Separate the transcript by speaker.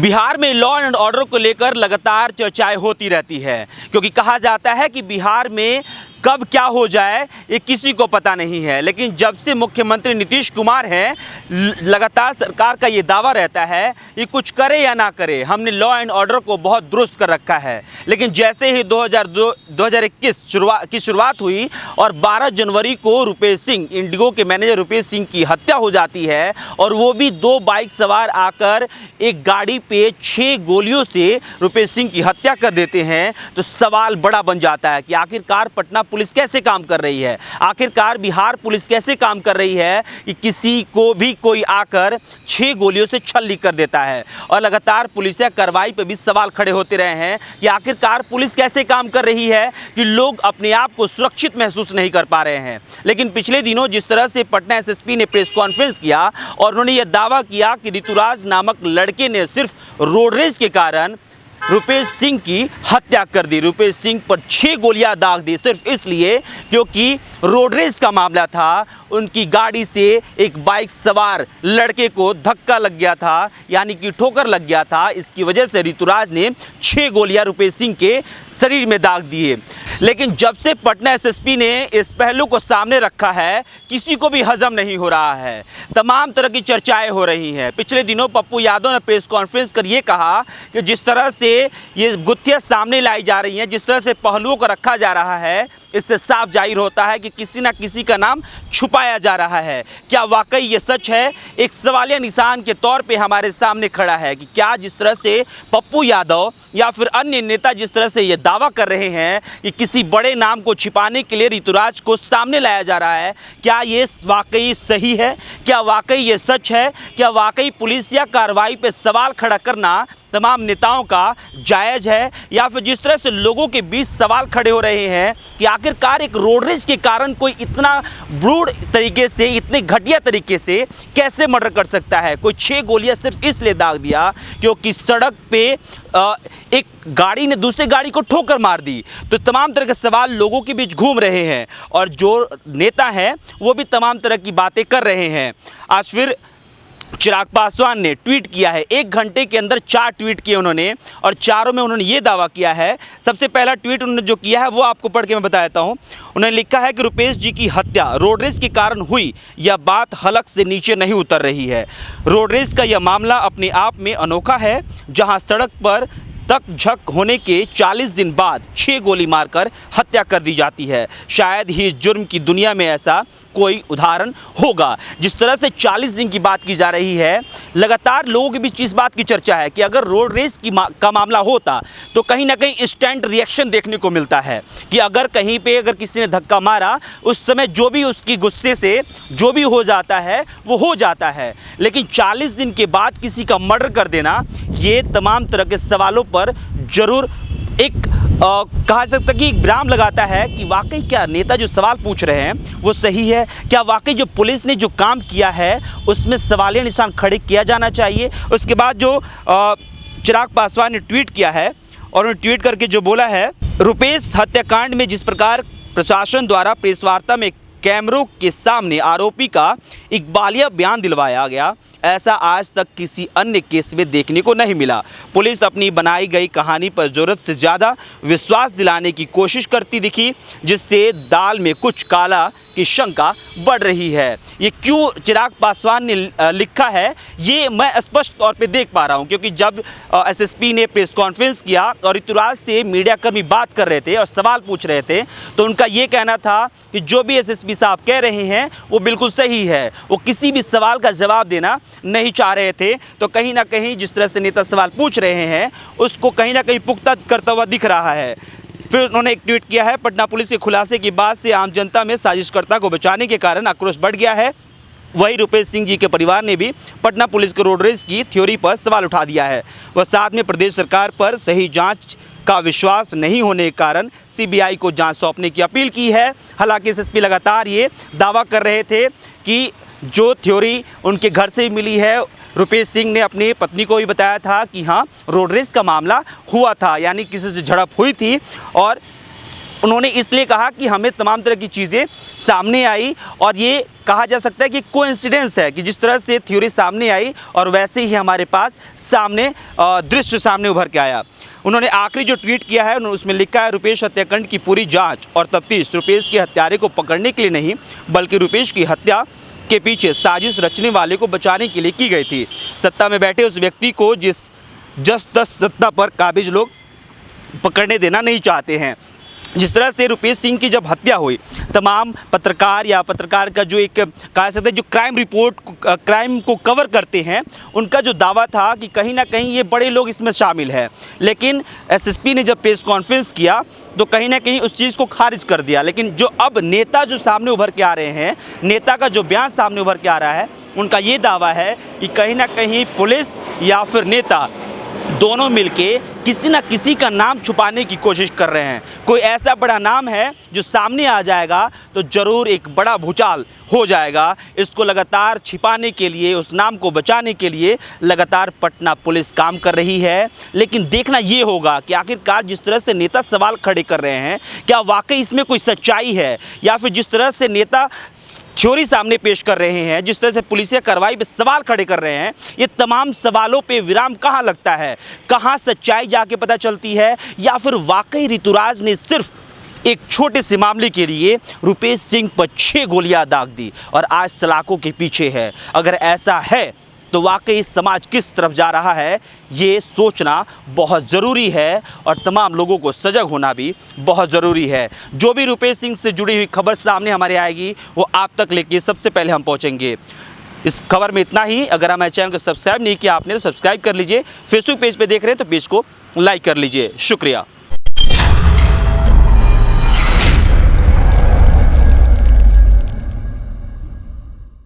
Speaker 1: बिहार में law and order को लेकर लगातार चर्चाएं होती रहती है, क्योंकि कहा जाता है कि बिहार में कब क्या हो जाए ये किसी को पता नहीं है। लेकिन जब से मुख्यमंत्री नीतीश कुमार हैं, लगातार सरकार का ये दावा रहता है कि कुछ करे या ना करे, हमने लॉ एंड ऑर्डर को बहुत दुरुस्त कर रखा है। लेकिन जैसे ही 2021 की शुरुआत हुई और 12 जनवरी को रुपेश सिंह, इंडिगो के मैनेजर रुपेश सिंह की हत्या हो जाती है, और वो भी 2 बाइक सवार आकर एक गाड़ी पे 6 गोलियों से रुपेश सिंह की हत्या कर देते हैं, तो सवाल बड़ा बन जाता है कि आखिरकार पटना पुलिस कैसे काम कर रही है, आखिरकार बिहार पुलिस कैसे काम कर रही है कि किसी को भी कोई आकर 6 गोलियों से छल्ली कर देता है। और लगातार पुलिस कार्रवाई पर भी सवाल खड़े होते रहे हैं कि आखिरकार पुलिस कैसे काम कर रही है कि लोग अपने आप को सुरक्षित महसूस नहीं कर पा रहे हैं। लेकिन पिछले दिनों जिस तरह से पटना एसएसपी ने प्रेस कॉन्फ्रेंस किया और उन्होंने यह दावा किया कि ऋतुराज नामक लड़के ने सिर्फ रोड रेज के कारण रुपेश सिंह की हत्या कर दी, रुपेश सिंह पर 6 गोलियां दाग दी, सिर्फ इसलिए क्योंकि रोड रेज का मामला था, उनकी गाड़ी से एक बाइक सवार लड़के को धक्का लग गया था, यानी कि ठोकर लग गया था। इसकी वजह से ऋतुराज ने 6 गोलियां रुपेश सिंह के शरीर में दाग दिए। लेकिन जब से पटना एसएसपी ने इस पहलू को सामने रखा है, किसी को भी हजम नहीं हो रहा है, तमाम तरह की चर्चाएं हो रही हैं। पिछले दिनों पप्पू यादव ने प्रेस कॉन्फ्रेंस कर ये कहा कि जिस तरह से ये गुत्थियां सामने लाई जा रही हैं, जिस तरह से पहलुओं को रखा जा रहा है, इससे साफ जाहिर होता है कि किसी ना किसी का नाम छुपाया जा रहा है। क्या वाकई ये सच है? एक सवालिया निशान के तौर पे हमारे सामने खड़ा है कि क्या जिस तरह से पप्पू यादव या फिर अन्य नेता जिस तरह से ये दावा कर रहे हैं कि किसी बड़े नाम को छिपाने के लिए ऋतुराज को सामने लाया जा रहा है, क्या ये वाकई सही है? क्या वाकई ये सच है? क्या वाकई पुलिस या कार्रवाई पे सवाल खड़ा करना तमाम नेताओं का जायज़ है? या फिर जिस तरह से लोगों के बीच सवाल खड़े हो रहे हैं कि आखिरकार एक रोड रेज के कारण कोई इतना ब्रूड तरीके से, इतने घटिया तरीके से कैसे मर्डर कर सकता है? कोई 6 गोलियां सिर्फ इसलिए दाग दिया क्योंकि सड़क पे एक गाड़ी ने दूसरी गाड़ी को ठोकर मार दी। तो तमाम तरह के सवाल लोगों के बीच घूम रहे हैं और जो नेता हैं वो भी तमाम तरह की बातें कर रहे हैं। आज फिर चिराग पासवान ने ट्वीट किया है, 1 घंटे के अंदर 4 ट्वीट किए उन्होंने, और चारों में उन्होंने ये दावा किया है। सबसे पहला ट्वीट उन्होंने जो किया है वो आपको पढ़ के मैं बता देता हूँ। उन्होंने लिखा है कि रुपेश जी की हत्या रोड रेज के कारण हुई, यह बात हलक से नीचे नहीं उतर रही है। रोड रेज का यह मामला अपने आप में अनोखा है, जहाँ सड़क पर तक झक होने के 40 दिन बाद 6 गोली मारकर हत्या कर दी जाती है। शायद ही इस जुर्म की दुनिया में ऐसा कोई उदाहरण होगा। जिस तरह से 40 दिन की बात की जा रही है, लगातार लोगों के बीच इस बात की चर्चा है कि अगर रोड रेज का मामला होता तो कहीं ना कहीं इंस्टेंट रिएक्शन देखने को मिलता है कि अगर कहीं पे अगर किसी ने धक्का मारा, उस समय जो भी उसकी गुस्से से जो भी हो जाता है वो हो जाता है। लेकिन 40 दिन के बाद किसी का मर्डर कर देना, ये तमाम तरह के सवालों पर जरूर एक कहा सकता कि विराम लगाता है कि वाकई क्या नेता जो सवाल पूछ रहे हैं वो सही है? क्या वाकई जो पुलिस ने जो काम किया है उसमें सवालिया निशान खड़े किया जाना चाहिए? उसके बाद जो चिराग पासवान ने ट्वीट किया है और उन्होंने ट्वीट करके जो बोला है, रुपेश हत्याकांड में जिस प्रकार प्रशासन द्वारा प्रेस वार्ता में कैमरों के सामने आरोपी का इकबालिया बयान दिलवाया गया, ऐसा आज तक किसी अन्य केस में देखने को नहीं मिला। पुलिस अपनी बनाई गई कहानी पर ज़रूरत से ज़्यादा विश्वास दिलाने की कोशिश करती दिखी, जिससे दाल में कुछ काला की शंका बढ़ रही है। ये क्यों चिराग पासवान ने लिखा है ये मैं स्पष्ट तौर पे देख पा रहा हूँ, क्योंकि जब एसएसपी ने प्रेस कॉन्फ्रेंस किया और ऋतुराज से मीडियाकर्मी बात कर रहे थे और सवाल पूछ रहे थे, तो उनका ये कहना था कि जो भी एसएसपी साहब कह रहे हैं वो बिल्कुल सही है। वो किसी भी सवाल का जवाब देना नहीं चाह रहे थे। तो कहीं ना कहीं जिस तरह से नेता सवाल पूछ रहे हैं उसको कहीं ना कहीं पुख्ता करता हुआ दिख रहा है। फिर उन्होंने एक ट्वीट किया है, पटना पुलिस के खुलासे के बाद से आम जनता में साजिशकर्ता को बचाने के कारण आक्रोश बढ़ गया है। वही रुपेश सिंह जी के परिवार ने भी पटना पुलिस के रोड रेज की थ्योरी पर सवाल उठा दिया है। वह साथ में प्रदेश सरकार पर सही जांच का विश्वास नहीं होने के कारण सीबीआई को जांच सौंपने की अपील की है। हालांकि एसएसपी लगातार ये दावा कर रहे थे कि जो थ्योरी उनके घर से मिली है, रुपेश सिंह ने अपनी पत्नी को भी बताया था कि हाँ रोड रेज का मामला हुआ था, यानी किसी से झड़प हुई थी और उन्होंने इसलिए कहा कि हमें तमाम तरह की चीज़ें सामने आई और ये कहा जा सकता है कि कोइंसिडेंस है कि जिस तरह से थ्योरी सामने आई और वैसे ही हमारे पास सामने दृश्य सामने उभर के आया। उन्होंने आखिरी जो ट्वीट किया है उसमें लिखा है, रुपेश हत्याकांड की पूरी जांच और तफ्तीश रुपेश के हत्यारे को पकड़ने के लिए नहीं बल्कि रुपेश की हत्या के पीछे साजिश रचने वाले को बचाने के लिए की गई थी। सत्ता में बैठे उस व्यक्ति को जस तस सत्ता पर काबिज लोग पकड़ने देना नहीं चाहते हैं। जिस तरह से रुपेश सिंह की जब हत्या हुई, तमाम पत्रकार या पत्रकार का जो एक कह सकते हैं जो क्राइम को कवर करते हैं, उनका जो दावा था कि कहीं ना कहीं ये बड़े लोग इसमें शामिल है। लेकिन एसएसपी ने जब प्रेस कॉन्फ्रेंस किया तो कहीं ना कहीं उस चीज़ को खारिज कर दिया। लेकिन जो अब नेता जो सामने उभर के आ रहे हैं, नेता का जो बयान सामने उभर के आ रहा है, उनका ये दावा है कि कहीं ना कहीं पुलिस या फिर नेता दोनों मिलके किसी न किसी का नाम छुपाने की कोशिश कर रहे हैं। कोई ऐसा बड़ा नाम है जो सामने आ जाएगा तो ज़रूर एक बड़ा भूचाल हो जाएगा। इसको लगातार छिपाने के लिए, उस नाम को बचाने के लिए लगातार पटना पुलिस काम कर रही है। लेकिन देखना ये होगा कि आखिरकार जिस तरह से नेता सवाल खड़े कर रहे हैं, क्या वाकई इसमें कोई सच्चाई है, या फिर जिस तरह से नेता थ्योरी सामने पेश कर रहे हैं, जिस तरह से पुलिसिया कार्रवाई पे सवाल खड़े कर रहे हैं, ये तमाम सवालों पे विराम कहाँ लगता है, कहाँ सच्चाई जाके पता चलती है, या फिर वाकई ऋतुराज ने सिर्फ एक छोटे से मामले के लिए रुपेश सिंह पर 6 गोलियां दाग दी और आज सलाखों के पीछे है। अगर ऐसा है तो वाकई समाज किस तरफ जा रहा है, ये सोचना बहुत ज़रूरी है और तमाम लोगों को सजग होना भी बहुत ज़रूरी है। जो भी रुपेश सिंह से जुड़ी हुई खबर सामने हमारे आएगी वो आप तक लेके सबसे पहले हम पहुंचेंगे। इस खबर में इतना ही। अगर हमारे चैनल को सब्सक्राइब नहीं किया आपने तो सब्सक्राइब कर लीजिए। फेसबुक पेज पे देख रहे हैं तो पेज को लाइक कर लीजिए। शुक्रिया।